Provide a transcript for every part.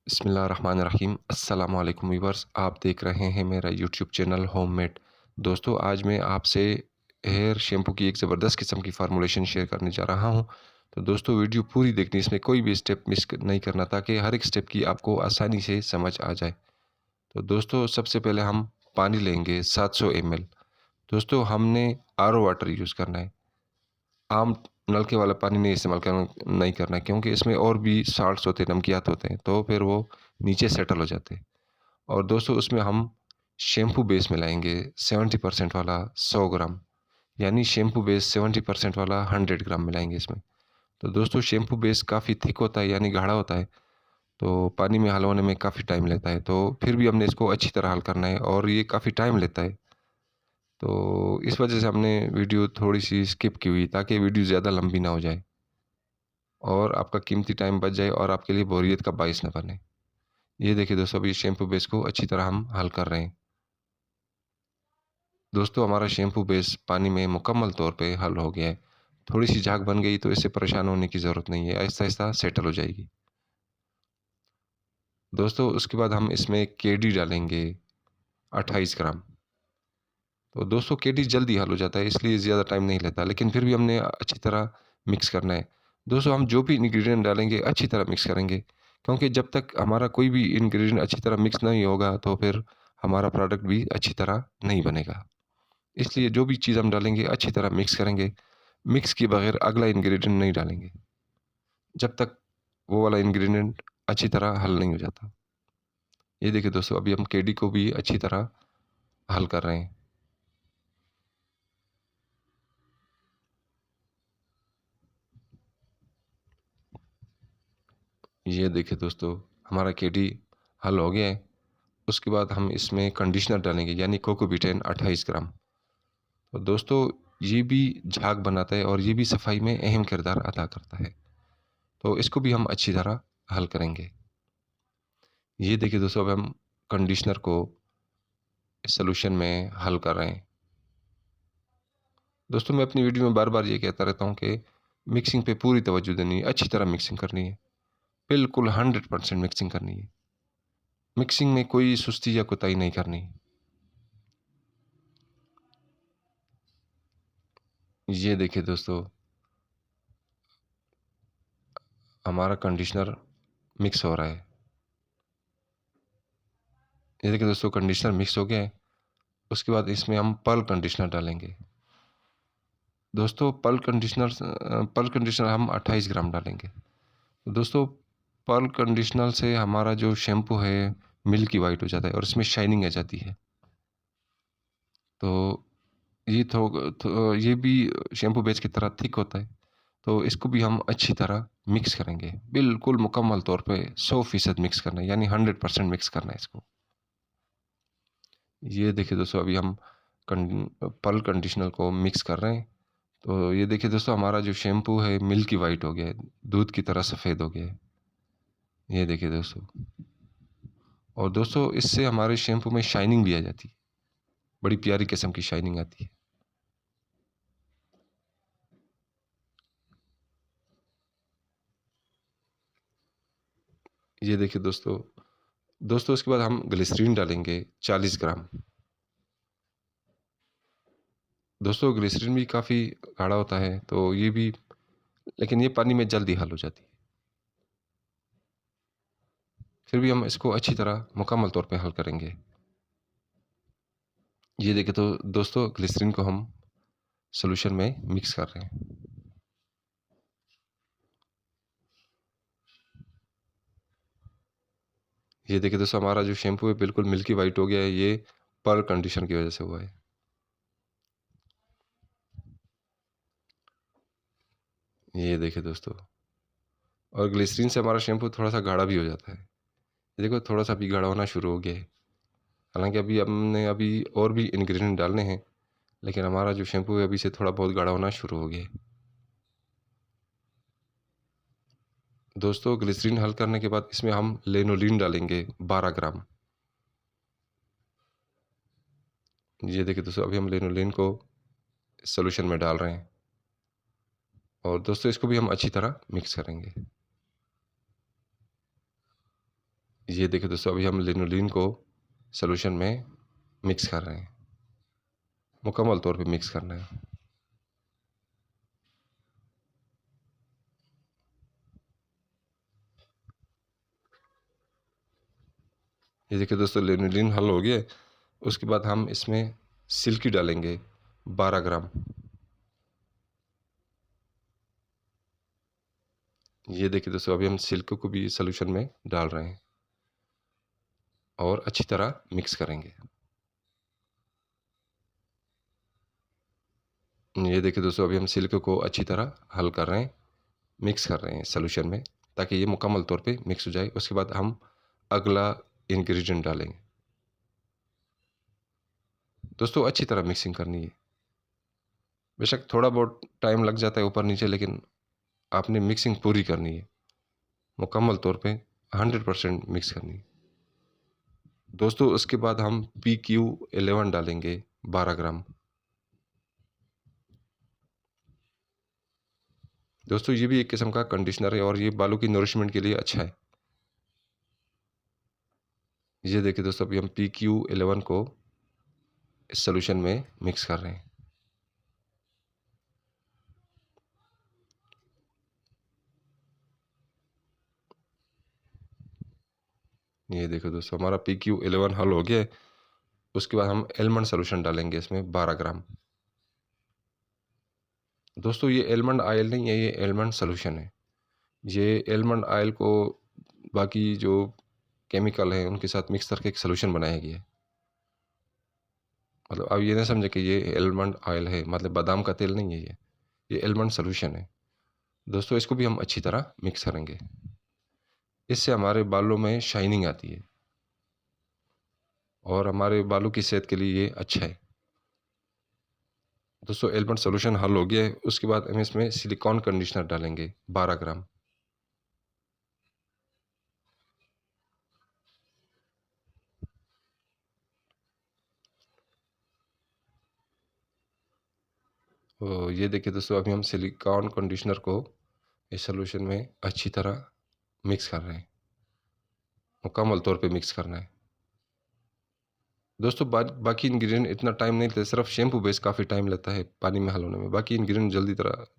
बिस्मिल्लाहिर्रहमानिर्रहीम अस्सलामु अलैकुम व्यूअर्स। आप देख रहे हैं मेरा यूट्यूब चैनल होममेड। दोस्तों, आज मैं आपसे हेयर शैम्पू की एक ज़बरदस्त किस्म की फार्मूलेशन शेयर करने जा रहा हूं। तो दोस्तों, वीडियो पूरी देखनी, इसमें कोई भी स्टेप नहीं करना ताकि हर एक स्टेप की आपको आसानी से समझ आ जाए। तो दोस्तों, सबसे पहले हम पानी लेंगे 700 ml। दोस्तों, हमने आरओ वाटर यूज़ करना है। आम नलके वाला पानी नहीं करना है, क्योंकि इसमें और भी साल्ट्स होते हैं, नमकियात होते हैं, तो फिर वो नीचे सेटल हो जाते हैं। और दोस्तों, उसमें हम शैम्पू बेस मिलाएंगे 70% वाला 100 ग्राम, यानी शैम्पू बेस 70% वाला 100 ग्राम मिलाएंगे इसमें। तो दोस्तों, शैम्पू बेस काफ़ी थिक होता है, यानी गाढ़ा होता है, तो पानी में हल होने में काफ़ी टाइम लेता है। तो फिर भी हमने इसको अच्छी तरह हल करना है और ये काफ़ी टाइम लेता है। तो इस वजह से हमने वीडियो थोड़ी सी स्किप की हुई, ताकि वीडियो ज़्यादा लंबी ना हो जाए और आपका कीमती टाइम बच जाए और आपके लिए बोरियत का बाइस ना बने। ये देखिए दोस्तों, अभी शैम्पू बेस को अच्छी तरह हम हल कर रहे हैं। दोस्तों, हमारा शैम्पू बेस पानी में मुकम्मल तौर पे हल हो गया है। थोड़ी सी झाग बन गई तो इससे परेशान होने की ज़रूरत नहीं है, आहिस्ता आहिस्ता सेटल हो जाएगी। दोस्तों, उसके बाद हम इसमें केडी डालेंगे 28 ग्राम। तो दोस्तों, केडी जल्दी हल हो जाता है, इसलिए ज़्यादा टाइम नहीं लेता, लेकिन फिर भी हमने अच्छी तरह मिक्स करना है। दोस्तों, हम जो भी इंग्रेडिएंट डालेंगे अच्छी तरह मिक्स करेंगे, क्योंकि जब तक हमारा कोई भी इंग्रेडिएंट अच्छी तरह मिक्स नहीं होगा तो फिर हमारा प्रोडक्ट भी अच्छी तरह नहीं बनेगा। इसलिए जो भी चीज़ हम डालेंगे अच्छी तरह मिक्स करेंगे। मिक्स किए बगैर अगला इंग्रेडिएंट नहीं डालेंगे, जब तक वो वाला इंग्रेडिएंट अच्छी तरह हल नहीं हो जाता। ये देखिए दोस्तों, अभी हम केडी को भी अच्छी तरह हल कर रहे हैं। ये देखिए दोस्तों, हमारा केडी हल हो गया है। उसके बाद हम इसमें कंडीशनर डालेंगे, यानी कोकोबीटेन 28 ग्राम। तो दोस्तों, ये भी झाग बनाता है और ये भी सफाई में अहम किरदार अदा करता है। तो इसको भी हम अच्छी तरह हल करेंगे। ये देखिए दोस्तों, अब हम कंडीशनर को इस सॉल्यूशन में हल कर रहे हैं। दोस्तों, मैं अपनी वीडियो में बार-बार ये कहता रहता हूँ कि मिक्सिंग पे पूरी तवज्जो देनी है, अच्छी तरह मिक्सिंग करनी है। बिल्कुल 100% मिक्सिंग करनी है। मिक्सिंग में कोई सुस्ती या कोताही नहीं करनी। ये देखिए दोस्तों, हमारा कंडीशनर मिक्स हो रहा है। ये देखिए दोस्तों, कंडीशनर मिक्स हो गया है। उसके बाद इसमें हम पर्ल कंडीशनर डालेंगे। दोस्तों, पर्ल कंडीशनर हम 28 ग्राम डालेंगे। दोस्तों, पर्ल कंडीशनर से हमारा जो शैम्पू है मिल्की वाइट हो जाता है और इसमें शाइनिंग आ जाती है। तो ये भी शैम्पू बेस की तरह थिक होता है। तो इसको भी हम अच्छी तरह मिक्स करेंगे। बिल्कुल मुकम्मल तौर पे 100% मिक्स करना है, यानी 100% मिक्स करना है इसको। ये देखिए दोस्तों, अभी हम पर्ल कंडीशनर को मिक्स कर रहे हैं। तो ये देखिए दोस्तों, हमारा जो शैम्पू है मिल्की वाइट हो गया है, दूध की तरह सफ़ेद हो गया है। ये देखिए दोस्तों, और दोस्तों, इससे हमारे शैम्पू में शाइनिंग भी आ जाती है। बड़ी प्यारी किस्म की शाइनिंग आती है। ये देखिए दोस्तों, उसके बाद हम ग्लिसरीन डालेंगे 40 ग्राम। दोस्तों, ग्लिसरीन भी काफ़ी गाढ़ा होता है, तो ये भी, लेकिन ये पानी में जल्दी हल हो जाती है। फिर भी हम इसको अच्छी तरह मुकम्मल तौर पे हल करेंगे। ये देखिए तो दोस्तों, ग्लिसरीन को हम सॉल्यूशन में मिक्स कर रहे हैं। ये देखिए दोस्तों, हमारा जो शैम्पू है बिल्कुल मिल्की वाइट हो गया है, ये पर्ल कंडीशनर की वजह से हुआ है। ये देखिए दोस्तों, और ग्लिसरीन से हमारा शैम्पू थोड़ा-सा गाढ़ा भी हो जाता है। ये देखो, थोड़ा-सा अभी गाढ़ा होना शुरू हो गया है। हालाँकि अभी और भी इंग्रीडिएंट डालने हैं, लेकिन हमारा जो शैम्पू है अभी से थोड़ा बहुत गाढ़ा होना शुरू हो गया है। दोस्तों, ग्लिसरीन हल करने के बाद इसमें हम लेनोलीन डालेंगे 12 ग्राम। ये देखिए दोस्तों, अभी हम लेनोलीन को इस सॉल्यूशन में डाल रहे हैं और दोस्तों, इसको भी हम अच्छी तरह मिक्स करेंगे। ये देखिए दोस्तों, अभी हम लिनोलीन को सॉल्यूशन में मिक्स कर रहे हैं, मुकम्मल तौर पे मिक्स करना है। ये देखिए दोस्तों, लिनोलीन हल हो गया। उसके बाद हम इसमें सिल्की डालेंगे 12 ग्राम। ये देखिए दोस्तों, अभी हम सिल्क को भी सॉल्यूशन में डाल रहे हैं और अच्छी तरह मिक्स करेंगे। ये देखिए दोस्तों, अभी हम सिल्क को अच्छी तरह हल कर रहे हैं, मिक्स कर रहे हैं सॉल्यूशन में, ताकि ये मुकम्मल तौर पे मिक्स हो जाए। उसके बाद हम अगला इंग्रेडिएंट डालेंगे। दोस्तों अच्छी तरह मिक्सिंग करनी है। बेशक थोड़ा बहुत टाइम लग जाता है ऊपर नीचे, लेकिन आपने मिक्सिंग पूरी करनी है, मुकम्मल तौर पे 100% मिक्स करनी है। दोस्तों उसके बाद हम PQ11 डालेंगे 12 ग्राम। दोस्तों ये भी एक किस्म का कंडीशनर है और ये बालों की नरिशमेंट के लिए अच्छा है। ये देखिए दोस्तों, अभी हम PQ11 को इस सॉल्यूशन में मिक्स कर रहे हैं। ये देखो दोस्तों, हमारा PQ11 हल हो गया है। उसके बाद हम एलमंड सॉल्यूशन डालेंगे इसमें 12 ग्राम। दोस्तों ये एलमंड ऑयल नहीं है, ये एलमंड सॉल्यूशन है। ये एलमंड ऑयल को बाकी जो केमिकल हैं उनके साथ मिक्स करके एक सॉल्यूशन बनाया गया है। मतलब अब ये ना समझे कि ये एलमंड ऑयल है, मतलब बादाम का तेल नहीं है ये एलमंड सॉल्यूशन है। दोस्तों इसको भी हम अच्छी तरह मिक्स करेंगे। इससे हमारे बालों में शाइनिंग आती है और हमारे बालों की सेहत के लिए ये अच्छा है। दोस्तों एलमंड सॉल्यूशन हल हो गया है। उसके बाद हम इसमें सिलिकॉन कंडीशनर डालेंगे 12 ग्राम। तो ये देखिए दोस्तों, अभी हम सिलिकॉन कंडीशनर को इस सॉल्यूशन में अच्छी तरह मिक्स कर रहे हैं, मुकम्मल तौर पे मिक्स करना है। दोस्तों बाकी इंग्रेडिएंट इतना टाइम नहीं लेते, सिर्फ शैम्पू बेस काफ़ी टाइम लेता है पानी में हल होने में। बाकी इंग्रेडिएंट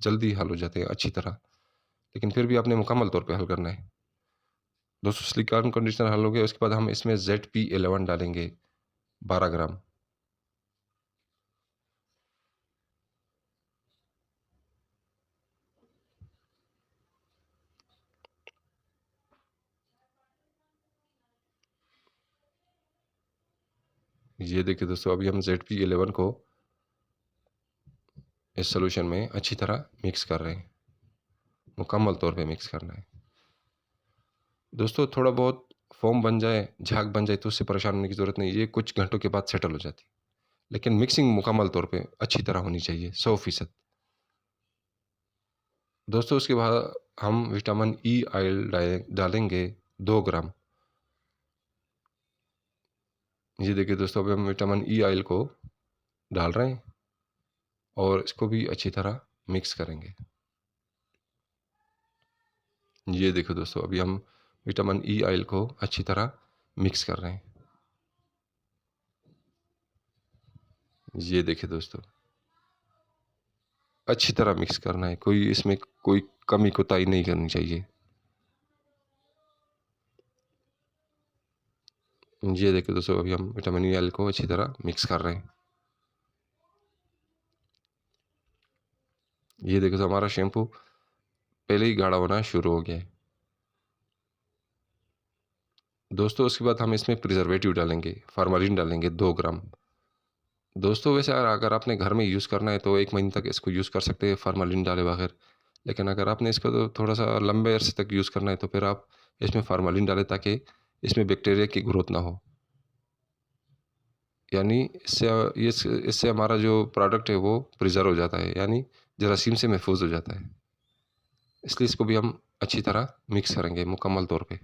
जल्दी हल हो जाते हैं अच्छी तरह, लेकिन फिर भी आपने मुकम्मल तौर पे हल करना है। दोस्तों सिलिकॉन कंडीशनर हल हो गया। उसके बाद हम इसमें ZP11 डालेंगे 12 ग्राम। ये देखिए दोस्तों, अभी हम ZP11 को इस सॉल्यूशन में अच्छी तरह मिक्स कर रहे हैं, मुकम्मल तौर पे मिक्स करना है। दोस्तों थोड़ा बहुत फोम बन जाए, झाग बन जाए तो उससे परेशान होने की ज़रूरत नहीं, ये कुछ घंटों के बाद सेटल हो जाती है। लेकिन मिक्सिंग मुकम्मल तौर पे अच्छी तरह होनी चाहिए, 100%। दोस्तों उसके बाद हम विटामिन ई ऑयल डालेंगे 2 ग्राम। ये देखिए दोस्तों, अभी हम विटामिन ई ऑयल को डाल रहे हैं और इसको भी अच्छी तरह मिक्स करेंगे। ये देखो दोस्तों, अभी हम विटामिन ई ऑयल को अच्छी तरह मिक्स कर रहे हैं। ये देखिए दोस्तों, अच्छी तरह मिक्स करना है, कोई इसमें कोई कमी कोताही नहीं करनी चाहिए। ये देखिए दोस्तों, अभी हम विटामिन ई ऑयल को अच्छी तरह मिक्स कर रहे हैं। ये देखो तो हमारा शैम्पू पहले ही गाढ़ा होना शुरू हो गया है। दोस्तों उसके बाद हम इसमें प्रिजर्वेटिव डालेंगे, फार्मालिन डालेंगे 2 ग्राम। दोस्तों वैसे अगर आपने घर में यूज़ करना है तो 1 महीने तक इसको यूज़ कर सकते हैं फार्मालिन डाले बगैर। लेकिन अगर आपने इसको तो थोड़ा सा लंबे अरसे तक यूज़ करना है तो फिर आप इसमें फार्मालिन डालें, ताकि इसमें बैक्टीरिया की ग्रोथ ना हो। यानी इससे हमारा जो प्रोडक्ट है वो प्रिजर्व हो जाता है, यानी जरासीम से महफूज हो जाता है। इसलिए इसको भी हम अच्छी तरह मिक्स करेंगे मुकम्मल तौर पे,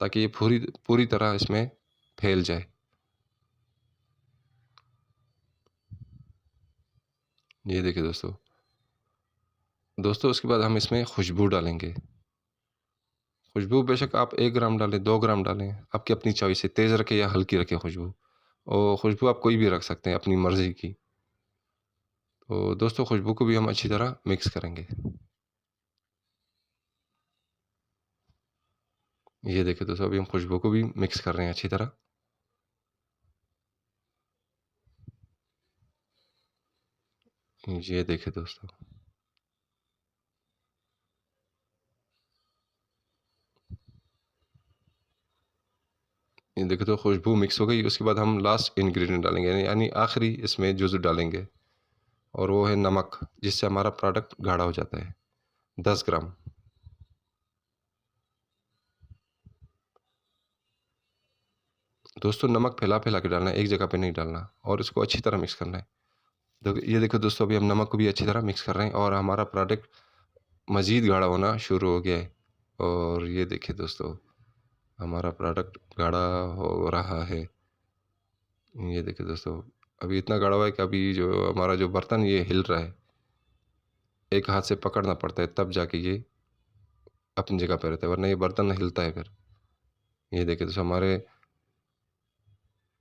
ताकि ये पूरी पूरी तरह इसमें फैल जाए। ये देखिए दोस्तों, दोस्तों उसके बाद हम इसमें खुशबू डालेंगे। खुशबू बेशक आप 1 ग्राम डालें, 2 ग्राम डालें, आपकी अपनी चॉइस है, तेज़ रखें या हल्की रखें खुशबू। और खुशबू आप कोई भी रख सकते हैं अपनी मर्ज़ी की। तो दोस्तों खुशबू को भी हम अच्छी तरह मिक्स करेंगे। ये देखिए दोस्तों, अभी हम खुशबू को भी मिक्स कर रहे हैं अच्छी तरह। ये देखिए दोस्तों। ये देखिए तो खुशबू मिक्स हो गई, उसके बाद हम लास्ट इंग्रीडिएंट डालेंगे, यानी आखिरी इसमें जुज़ डालेंगे, और वो है नमक, जिससे हमारा प्रोडक्ट गाढ़ा हो जाता है। 10 ग्राम। दोस्तों नमक फैला-फैला के डालना है, एक जगह पे नहीं डालना, और इसको अच्छी तरह मिक्स करना है। ये देखो दोस्तों, अभी हम नमक को भी अच्छी तरह मिक्स कर रहे हैं और हमारा प्रोडक्ट मज़ीद गाढ़ा होना शुरू हो गया है। और ये देखिए दोस्तों, हमारा प्रोडक्ट गाढ़ा हो रहा है। ये देखिए दोस्तों, अभी इतना गाढ़ा हुआ है कि अभी जो हमारा जो बर्तन ये हिल रहा है। एक हाथ से पकड़ना पड़ता है तब जाके ये अपनी जगह पे रहता है, वरना ये बर्तन हिलता है फिर। ये देखिए दोस्तों, हमारे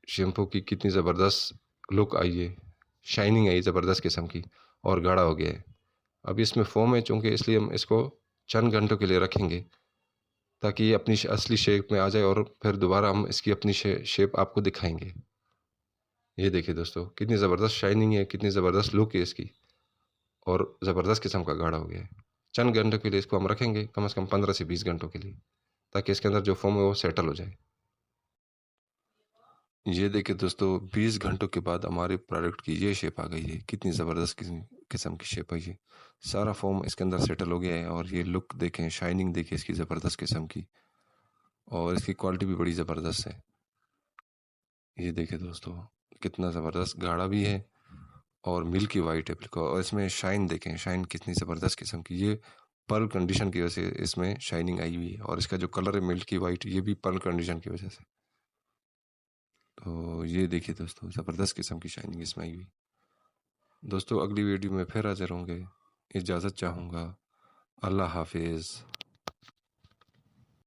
शैम्पू की कितनी ज़बरदस्त लुक आई है, शाइनिंग आई ज़बरदस्त किस्म की, और गाढ़ा हो गया है। अब इसमें फ़ोम है चूँकि, इसलिए हम इसको चंद घंटों के लिए रखेंगे, ताकि ये अपनी असली शेप में आ जाए, और फिर दोबारा हम इसकी अपनी शेप आपको दिखाएँगे। ये देखिए दोस्तों, कितनी ज़बरदस्त शाइनिंग है, कितनी ज़बरदस्त लुक है इसकी, और ज़बरदस्त किस्म का गाढ़ा हो गया है। चंद घंटों के लिए इसको हम रखेंगे, कम से कम 15 से 20 घंटों के लिए, ताकि इसके अंदर जो फ़ोम है वो सेटल हो जाए। ये देखिए दोस्तों, 20 घंटों के बाद हमारे प्रोडक्ट की ये शेप आ गई है। कितनी ज़बरदस्त किस्म की शेप आई है। सारा फ़ोम इसके अंदर सेटल हो गया है, और ये लुक देखें, शाइनिंग देखें इसकी ज़बरदस्त किस्म की, और इसकी क्वालिटी भी बड़ी ज़बरदस्त है। ये देखिए दोस्तों, कितना ज़बरदस्त गाढ़ा भी है, और मिल्की वाइट है बिल्कुल, और इसमें शाइन देखें, शाइन कितनी ज़बरदस्त किस्म की। ये पर्ल कंडीशन की वजह से इसमें शाइनिंग आई हुई है, और इसका जो कलर है मिल्की वाइट, ये भी पर्ल कंडीशन की वजह से। तो ये देखिए दोस्तों, ज़बरदस्त किस्म की शाइनिंग इसमें आई हुई। दोस्तों अगली वीडियो में फिर हाज़िर होंगे। इजाज़त चाहूँगा। अल्लाह हाफ़िज़।